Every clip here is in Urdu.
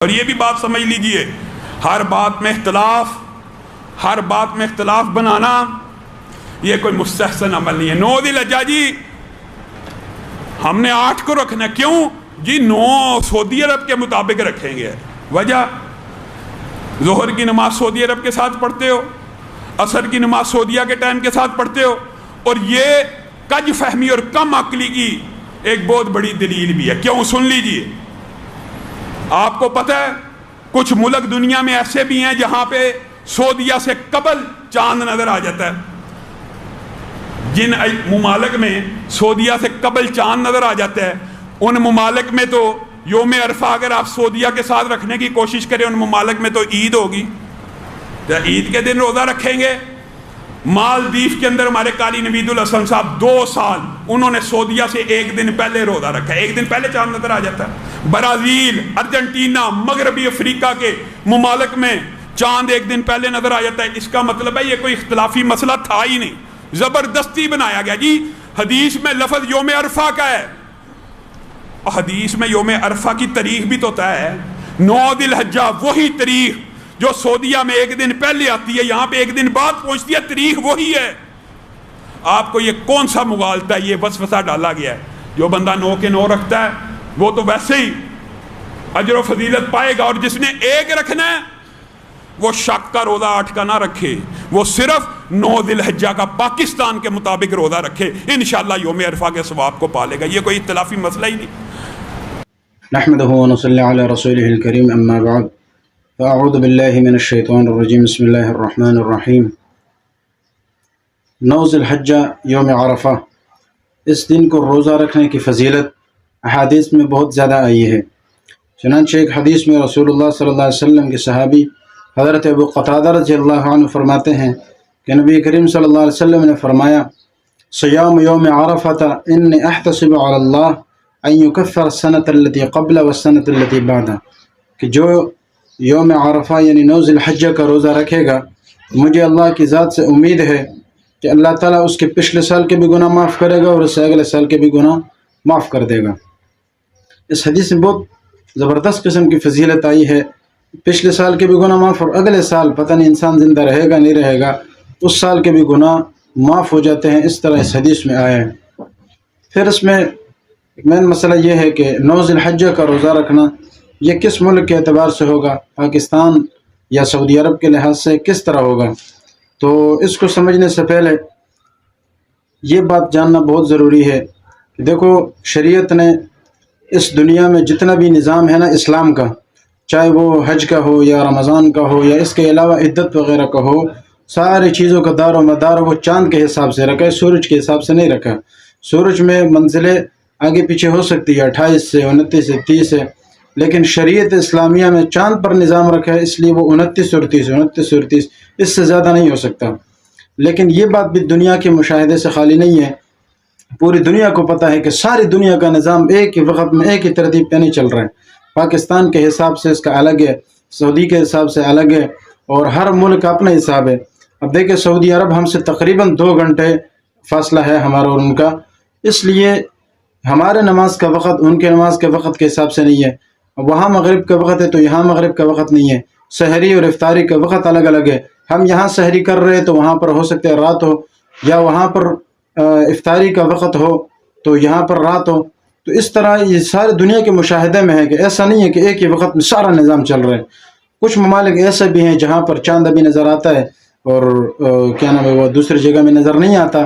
اور یہ بھی بات سمجھ لیجئے، ہر بات میں اختلاف بنانا یہ کوئی مستحسن عمل نہیں ہے۔ 9 ذی الحجہ جی ہم نے 8 کو رکھنا ہے، کیوں جی 9 سعودی عرب کے مطابق رکھیں گے۔ وجہ ظہر کی نماز سعودی عرب کے ساتھ پڑھتے ہو، عصر کی نماز سعودیہ کے ٹائم کے ساتھ پڑھتے ہو، اور یہ کج فہمی اور کم عقلی کی ایک بہت بڑی دلیل بھی ہے۔ کیوں؟ سن لیجئے، آپ کو پتہ ہے کچھ ملک دنیا میں ایسے بھی ہیں جہاں پہ سعودیہ سے قبل چاند نظر آ جاتا ہے۔ جن ممالک میں سعودیہ سے قبل چاند نظر آ جاتا ہے، ان ممالک میں تو یوم عرفہ اگر آپ سعودیہ کے ساتھ رکھنے کی کوشش کریں، ان ممالک میں تو عید ہوگی، تو عید کے دن روزہ رکھیں گے۔ مالدیف کے اندر ہمارے قاری نوید الحسن صاحب 2 سال انہوں نے سعودیہ سے 1 دن پہلے روزہ رکھا ہے، 1 دن پہلے چاند نظر آ جاتا ہے۔ برازیل، ارجنٹینا، مغربی افریقہ کے ممالک میں چاند 1 دن پہلے نظر آ جاتا ہے۔ اس کا مطلب ہے یہ کوئی اختلافی مسئلہ تھا ہی نہیں، زبردستی بنایا گیا۔ جی حدیث میں لفظ یوم عرفہ کا ہے، حدیث میں یوم عرفہ کی تاریخ بھی تو طے ہے۔ 9 ذی الحجہ وہی تاریخ جو سعودیہ میں 1 دن پہلے آتی ہے، یہاں پہ 1 دن بعد پہنچتی ہے، تاریخ وہی ہے۔ آپ کو یہ کون سا مغالطہ ہے، یہ وسوسہ ڈالا گیا ہے۔ جو بندہ 9 کے 9 رکھتا ہے وہ تو ویسے ہی اجر و فضیلت پائے گا، اور جس نے 1 رکھنا ہے وہ شک کا روزہ 8 کا نہ رکھے، وہ صرف 9 ذی الحجہ کا پاکستان کے مطابق روزہ رکھے، انشاءاللہ یوم عرفہ کے ثواب کو پالے گا۔ یہ کوئی اختلافی مسئلہ ہی نہیں۔ نحمدہ ونصلی علی رسولہ الکریم، اما بعد فاعوذ باللہ من الشیطان الرجیم، بسم اللہ الرحمن الرحیم۔ 9 ذی الحجہ یوم عرفہ، اس دن کو روزہ رکھنے کی فضیلت احادیث میں بہت زیادہ آئی ہے۔ چنانچہ ایک حدیث میں رسول اللہ صلی اللہ علیہ وسلم کے صحابی حضرت ابو قتادہ رضی اللہ عنہ فرماتے ہیں کہ نبی کریم صلی اللہ علیہ وسلم نے فرمایا، صیام یوم عرفہ انی احتسب علی اللہ ان یکفر السنۃ التی قبل والسنۃ التی بعد، کہ جو یوم عرفہ یعنی 9 ذی الحجہ کا روزہ رکھے گا، مجھے اللہ کی ذات سے امید ہے کہ اللہ تعالیٰ اس کے پچھلے سال کے بھی گناہ معاف کرے گا اور اس سے اگلے سال کے بھی گناہ معاف کر دے گا۔ اس حدیث میں بہت زبردست قسم کی فضیلت آئی ہے، پچھلے سال کے بھی گناہ معاف، اور اگلے سال پتہ نہیں انسان زندہ رہے گا نہیں رہے گا، اس سال کے بھی گناہ معاف ہو جاتے ہیں، اس طرح اس حدیث میں آیا ہے۔ پھر اس میں ایک مین مسئلہ یہ ہے کہ 9 ذی الحجہ کا روزہ رکھنا یہ کس ملک کے اعتبار سے ہوگا، پاکستان یا سعودی عرب کے لحاظ سے کس طرح ہوگا؟ تو اس کو سمجھنے سے پہلے یہ بات جاننا بہت ضروری ہے کہ دیکھو، شریعت نے اس دنیا میں جتنا بھی نظام ہے نا اسلام کا، چاہے وہ حج کا ہو یا رمضان کا ہو یا اس کے علاوہ عدت وغیرہ کا ہو، ساری چیزوں کا دار و مدار وہ چاند کے حساب سے رکھا ہے، سورج کے حساب سے نہیں رکھا۔ سورج میں منزلیں آگے پیچھے ہو سکتی ہے، 28 سے 29 سے 30 ہے، لیکن شریعت اسلامیہ میں چاند پر نظام رکھا ہے، اس لیے وہ 29 اور 30 اس سے زیادہ نہیں ہو سکتا۔ لیکن یہ بات بھی دنیا کے مشاہدے سے خالی نہیں ہے، پوری دنیا کو پتہ ہے کہ ساری دنیا کا نظام ایک ہی وقت میں ایک ہی ترتیب پہ نہیں چل رہا ہے۔ پاکستان کے حساب سے اس کا الگ ہے، سعودی کے حساب سے الگ ہے، اور ہر ملک کا اپنا حساب ہے۔ اب دیکھیں سعودی عرب ہم سے تقریباً 2 گھنٹے فاصلہ ہے ہمارا اور ان کا، اس لیے ہمارے نماز کا وقت ان کے نماز کے وقت کے حساب سے نہیں ہے۔ وہاں مغرب کا وقت ہے تو یہاں مغرب کا وقت نہیں ہے، سحری اور افطاری کا وقت الگ الگ ہے۔ ہم یہاں سحری کر رہے تو وہاں پر ہو سکتا ہے رات ہو، یا وہاں پر افطاری کا وقت ہو تو یہاں پر رات ہو۔ تو اس طرح یہ سارے دنیا کے مشاہدے میں ہے کہ ایسا نہیں ہے کہ ایک ہی وقت میں سارا نظام چل رہا ہے۔ کچھ ممالک ایسے بھی ہیں جہاں پر چاند ابھی نظر آتا ہے اور کیا نام ہے وہ دوسری جگہ میں نظر نہیں آتا۔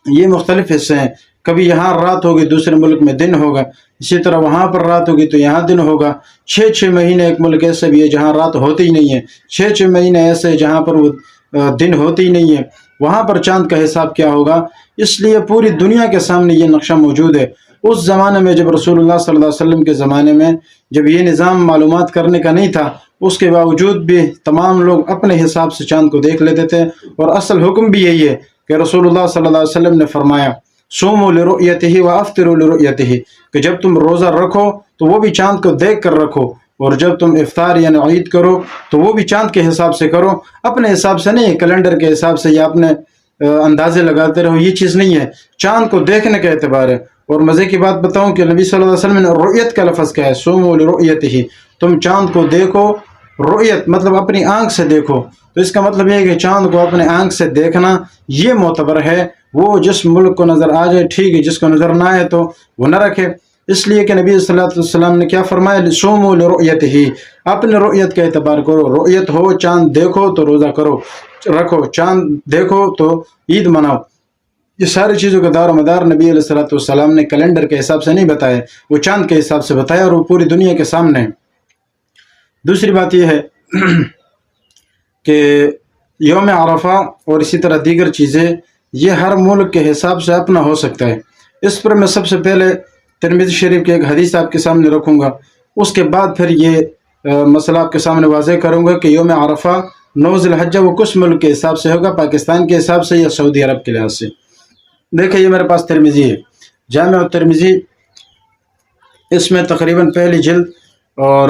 یہ مختلف حصے ہیں، کبھی یہاں رات ہوگی دوسرے ملک میں دن ہوگا، اسی طرح وہاں پر رات ہوگی تو یہاں دن ہوگا۔ 6 مہینے ایک ملک ایسے بھی ہے جہاں رات ہوتی ہی نہیں ہے، 6 مہینے ایسے جہاں پر وہ دن ہوتی ہی نہیں ہے، وہاں پر چاند کا حساب کیا ہوگا؟ اس لیے پوری دنیا کے سامنے یہ نقشہ موجود ہے۔ اس زمانے میں جب رسول اللہ صلی اللہ علیہ وسلم کے زمانے میں جب یہ نظام معلومات کرنے کا نہیں تھا، اس کے باوجود بھی تمام لوگ اپنے حساب سے چاند کو دیکھ لیتے تھے، اور اصل حکم بھی یہی ہے کہ رسول اللہ صلی اللہ علیہ وسلم نے فرمایا، صوموا لرؤیتہ وافطروا لرؤیتہ، کہ جب تم روزہ رکھو تو وہ بھی چاند کو دیکھ کر رکھو، اور جب تم افطار یعنی عید کرو تو وہ بھی چاند کے حساب سے کرو، اپنے حساب سے نہیں، کیلنڈر کے حساب سے یا اپنے اندازے لگاتے رہو، یہ چیز نہیں ہے۔ چاند کو دیکھنے کا اعتبار ہے۔ اور مزے کی بات بتاؤں کہ نبی صلی اللہ علیہ وسلم نے رؤیت کا لفظ کہا ہے، صوموا لرؤیتہ، تم چاند کو دیکھو، رؤیت مطلب اپنی آنکھ سے دیکھو، تو اس کا مطلب یہ ہے کہ چاند کو اپنے آنکھ سے دیکھنا یہ معتبر ہے۔ وہ جس ملک کو نظر آ جائے ٹھیک ہے، جس کو نظر نہ آئے تو وہ نہ رکھے، اس لیے کہ نبی صلی اللہ علیہ وسلم نے کیا فرمایا، صوموا لرؤیتہ، اپنے رؤیت کا اعتبار کرو، رؤیت ہو چاند دیکھو تو روزہ کرو رکھو، چاند دیکھو تو عید مناؤ۔ یہ ساری چیزوں کا دار و مدار نبی علیہ الصلوۃ والسلام نے کیلنڈر کے حساب سے نہیں بتایا، وہ چاند کے حساب سے بتایا، اور وہ پوری دنیا کے سامنے ہے۔ دوسری بات یہ ہے کہ یوم عرفہ اور اسی طرح دیگر چیزیں یہ ہر ملک کے حساب سے اپنا ہو سکتا ہے۔ اس پر میں سب سے پہلے ترمذی شریف کی ایک حدیث آپ کے سامنے رکھوں گا، اس کے بعد پھر یہ مسئلہ آپ کے سامنے واضح کروں گا کہ یوم عرفہ 9 ذی الحجہ وہ کس ملک کے حساب سے ہوگا، پاکستان کے حساب سے یا سعودی عرب کے لحاظ سے۔ دیکھیں یہ میرے پاس ترمذی ہے، جامع الترمذی، اس میں تقریباً پہلی جلد اور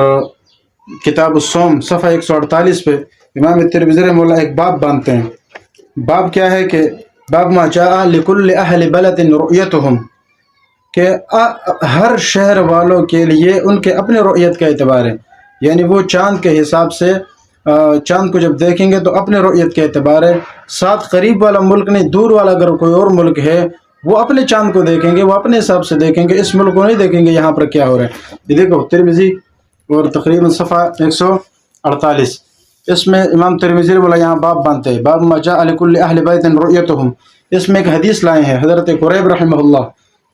کتاب الصوم صفحہ 148 پہ امام ترمذی رحمہ اللہ ایک باب باندھتے ہیں۔ باب کیا ہے کہ باب ما جاء لکل اہل بلد رؤیتہم، کہ ہر شہر والوں کے لیے ان کے اپنے رؤیت کا اعتبار ہے، یعنی وہ چاند کے حساب سے چاند کو جب دیکھیں گے تو اپنے رؤیت کا اعتبار ہے، ساتھ قریب والا ملک نہیں، دور والا اگر کوئی اور ملک ہے وہ اپنے چاند کو دیکھیں گے، وہ اپنے حساب سے دیکھیں گے، اس ملک کو نہیں دیکھیں گے یہاں پر کیا ہو رہا ہے۔ یہ دیکھو ترمذی اور تقریباً صفحہ 148، اس میں امام ترمذی بولا یہاں باب باندھتے ہیں، باب ما جاء لکل اہل بیت رؤیتہم۔ اس میں ایک حدیث لائے ہیں حضرت قریب رحمہ اللہ،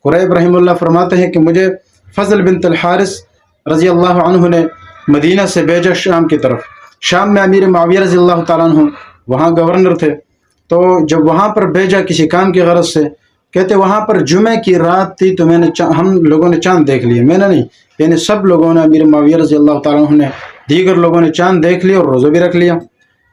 قریب رحمہ اللہ فرماتے ہیں کہ مجھے فضل بنت الحارث رضی اللہ عنہ نے مدینہ سے بھیجا شام کی طرف، شام میں امیر معاویہ رضی اللہ تعالیٰ عنہ وہاں گورنر تھے، تو جب وہاں پر بھیجا کسی کام کی غرض سے، کہتے وہاں پر جمعہ کی رات تھی تو ہم لوگوں نے چاند دیکھ لیا، میں نے نہیں، یعنی سب لوگوں نے، امیر معاویہ رضی اللہ تعالیٰ عنہ نے، دیگر لوگوں نے چاند دیکھ لیا اور روزہ بھی رکھ لیا۔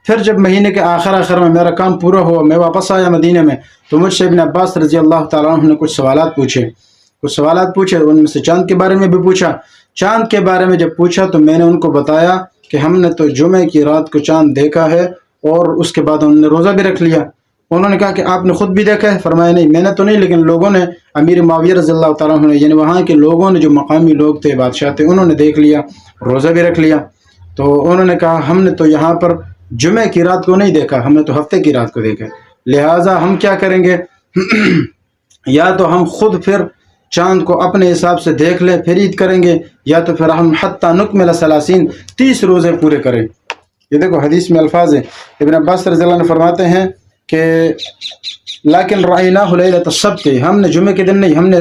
پھر جب مہینے کے آخر میں میرا کام پورا ہوا، میں واپس آیا مدینہ میں، تو مجھ سے ابن عباس رضی اللہ تعالیٰ عنہ نے کچھ سوالات پوچھے، ان میں سے چاند کے بارے میں بھی پوچھا۔ چاند کے بارے میں جب پوچھا تو میں نے ان کو بتایا کہ ہم نے تو جمعہ کی رات کو چاند دیکھا ہے، اور اس کے بعد انہوں نے روزہ بھی رکھ لیا۔ انہوں نے کہا کہ آپ نے خود بھی دیکھا ہے؟ فرمایا نہیں میں نے تو نہیں، لیکن لوگوں نے، امیر معاویہ رضی اللہ تعالیٰ عنہ نے، یعنی وہاں کے لوگوں نے جو مقامی لوگ تھے، بادشاہ تھے، انہوں نے دیکھ لیا، روزہ بھی رکھ لیا۔ تو انہوں نے کہا ہم نے تو یہاں پر جمعہ کی رات کو نہیں دیکھا، ہم نے تو ہفتے کی رات کو دیکھا، لہٰذا ہم کیا کریں گے یا تو ہم خود پھر چاند کو اپنے حساب سے دیکھ لیں پھر عید کریں گے، یا تو پھر ہم حتیٰ نکمل 30 روزے پورے کریں۔ یہ دیکھو حدیث میں الفاظ ہیں، ابن عباس رضی اللہ عنہ فرماتے ہیں کہ لیکن رأیناہ لیلۃ السبت، ہم نے جمعے کے دن نہیں، ہم نے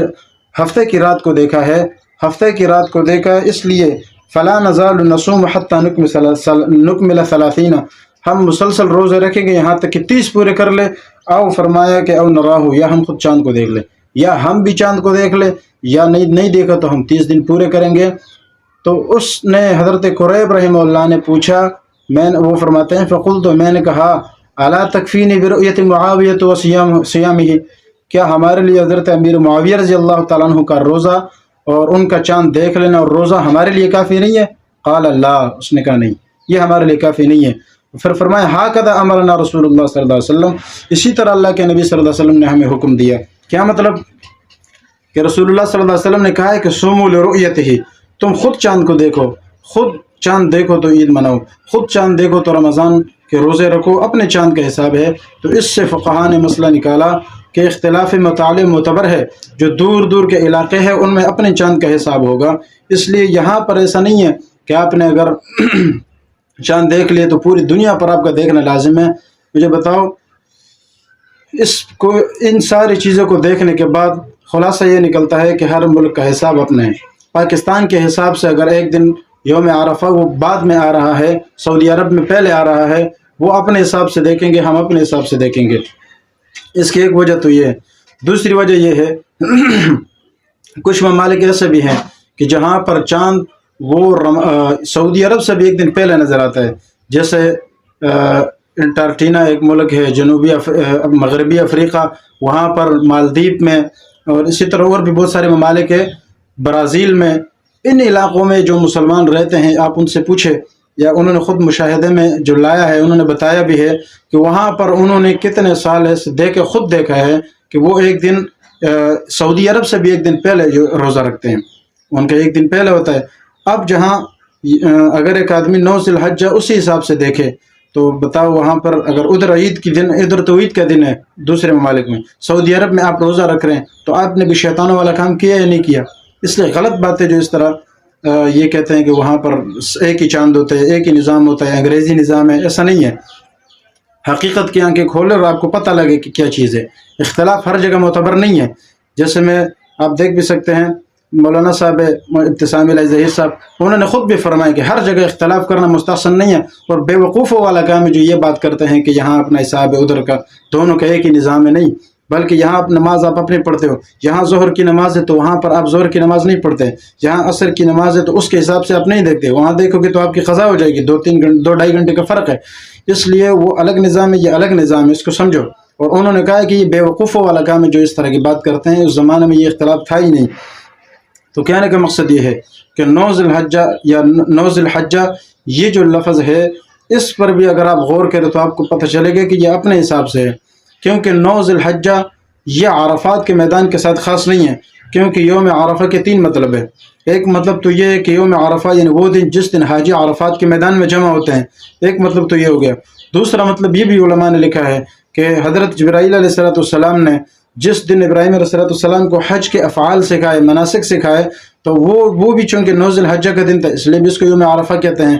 ہفتے کی رات کو دیکھا ہے، ہفتے کی رات کو دیکھا ہے، اس لیے فلا نزال نصوم حتیٰ نکمل 30، ہم مسلسل روزے رکھیں گے یہاں تک کہ 30 پورے کر لے۔ او فرمایا کہ او نراہ، یا ہم خود چاند کو دیکھ لیں، یا ہم بھی چاند کو دیکھ لیں، یا نہیں دیکھا تو ہم 30 دن پورے کریں گے۔ تو اس نے حضرت قریب رحمہ اللہ نے پوچھا، وہ فرماتے ہیں فقلت، تو میں نے کہا الا تکفینی برؤیت معاویہ وصیامہ، کیا ہمارے لیے حضرت امیر معاویہ رضی اللہ تعالیٰ عنہ کا روزہ اور ان کا چاند دیکھ لینا اور روزہ ہمارے لیے کافی نہیں ہے؟ قال اللہ، اس نے کہا نہیں، یہ ہمارے لیے کافی نہیں ہے۔ پھر فرمایا ہاکذا امرنا رسول اللہ صلی اللہ علیہ وسلم، اسی طرح اللہ کے نبی صلی اللہ علیہ وسلم نے ہمیں حکم دیا۔ کیا مطلب؟ کہ رسول اللہ صلی اللہ علیہ وسلم نے کہا ہے کہ صوموا لرؤیتہ، تم خود چاند کو دیکھو، خود چاند دیکھو تو عید مناؤ، خود چاند دیکھو تو رمضان کے روزے رکھو، اپنے چاند کا حساب ہے۔ تو اس سے فقہاء نے مسئلہ نکالا کہ اختلاف مطالع معتبر ہے، جو دور دور کے علاقے ہیں ان میں اپنے چاند کا حساب ہوگا، اس لیے یہاں پر ایسا نہیں ہے کہ آپ نے اگر چاند دیکھ لیے تو پوری دنیا پر آپ کا دیکھنا لازم ہے۔ مجھے بتاؤ، ان ساری چیزوں کو دیکھنے کے بعد خلاصہ یہ نکلتا ہے کہ ہر ملک کا حساب اپنا ہے۔ پاکستان کے حساب سے اگر ایک دن یوم عرفہ وہ بعد میں آ رہا ہے، سعودی عرب میں پہلے آ رہا ہے، وہ اپنے حساب سے دیکھیں گے، ہم اپنے حساب سے دیکھیں گے۔ اس کی ایک وجہ تو یہ ہے۔ دوسری وجہ یہ ہے کچھ ممالک ایسے بھی ہیں کہ جہاں پر چاند وہ سعودی عرب سے بھی ایک دن پہلے نظر آتا ہے، جیسے انٹارکٹینا ایک ملک ہے مغربی افریقہ، وہاں پر مالدیپ میں، اور اسی طرح اور بھی بہت سارے ممالک ہیں، برازیل میں، ان علاقوں میں جو مسلمان رہتے ہیں آپ ان سے پوچھے، یا انہوں نے خود مشاہدے میں جو لایا ہے انہوں نے بتایا بھی ہے کہ وہاں پر انہوں نے کتنے سال ایسے خود دیکھا ہے کہ وہ ایک دن سعودی عرب سے بھی ایک دن پہلے جو روزہ رکھتے ہیں، ان کا ایک دن پہلے ہوتا ہے۔ اب جہاں اگر ایک آدمی 9 ذی الحجہ اسی حساب سے دیکھے تو بتاؤ وہاں پر اگر ادھر عید کی دن، ادھر تو عید کا دن ہے دوسرے ممالک میں، سعودی عرب میں آپ روزہ رکھ رہے ہیں تو آپ نے بھی شیطانوں والا کام کیا یا نہیں کیا؟ اس لیے غلط بات ہے جو اس طرح یہ کہتے ہیں کہ وہاں پر ایک ہی چاند ہوتا ہے، ایک ہی نظام ہوتا ہے، انگریزی نظام ہے. ایسا نہیں ہے. حقیقت کی آنکھیں کھولے اور آپ کو پتہ لگے کہ کیا چیز ہے. اختلاف ہر جگہ معتبر نہیں ہے. جیسے میں آپ دیکھ بھی سکتے ہیں مولانا صاحب ابتسامی علیہ ظہیر صاحب، انہوں نے خود بھی فرمایا کہ ہر جگہ اختلاف کرنا مستحسن نہیں ہے، اور بے وقوفوں والا کام ہے جو یہ بات کرتے ہیں کہ یہاں اپنا حساب ہے ادھر کا، دونوں کا ایک ہی نظام ہے. نہیں، بلکہ یہاں نماز آپ اپنی پڑھتے ہو، یہاں ظہر کی نماز ہے تو وہاں پر آپ ظہر کی نماز نہیں پڑھتے، یہاں عصر کی نماز ہے تو اس کے حساب سے آپ نہیں دیکھتے، وہاں دیکھو گے تو آپ کی قضا ہو جائے گی، 2-2.5 گھنٹے کا فرق ہے. اس لیے وہ الگ نظام ہے، یہ الگ نظام ہے، اس کو سمجھو. اور انہوں نے کہا کہ یہ بے وقوفوں والا کام ہے جو اس طرح کی بات کرتے ہیں. اس زمانے میں یہ اختلاف تھا ہی نہیں. تو کہنے کا مقصد یہ ہے کہ 9 ذی الحجہ یا 9 ذی الحجہ یہ جو لفظ ہے اس پر بھی اگر آپ غور کریں تو آپ کو پتہ چلے گا کہ یہ اپنے حساب سے ہے، کیونکہ 9 ذی الحجہ یہ عرفات کے میدان کے ساتھ خاص نہیں ہے. کیونکہ یوم عرفہ کے 3 مطلب ہے. ایک مطلب تو یہ ہے کہ یوم عرفہ یعنی وہ دن جس دن حاجی عرفات کے میدان میں جمع ہوتے ہیں، ایک مطلب تو یہ ہو گیا. دوسرا مطلب یہ بھی علماء نے لکھا ہے کہ حضرت جبرائیل علیہ السلام نے جس دن ابراہیم علیہ السلام کو حج کے افعال سکھائے، مناسک سکھائے، تو وہ بھی چونکہ 9 ذی الحجہ کا دن تھا، اس لیے بھی اس کو یوم عرفہ کہتے ہیں.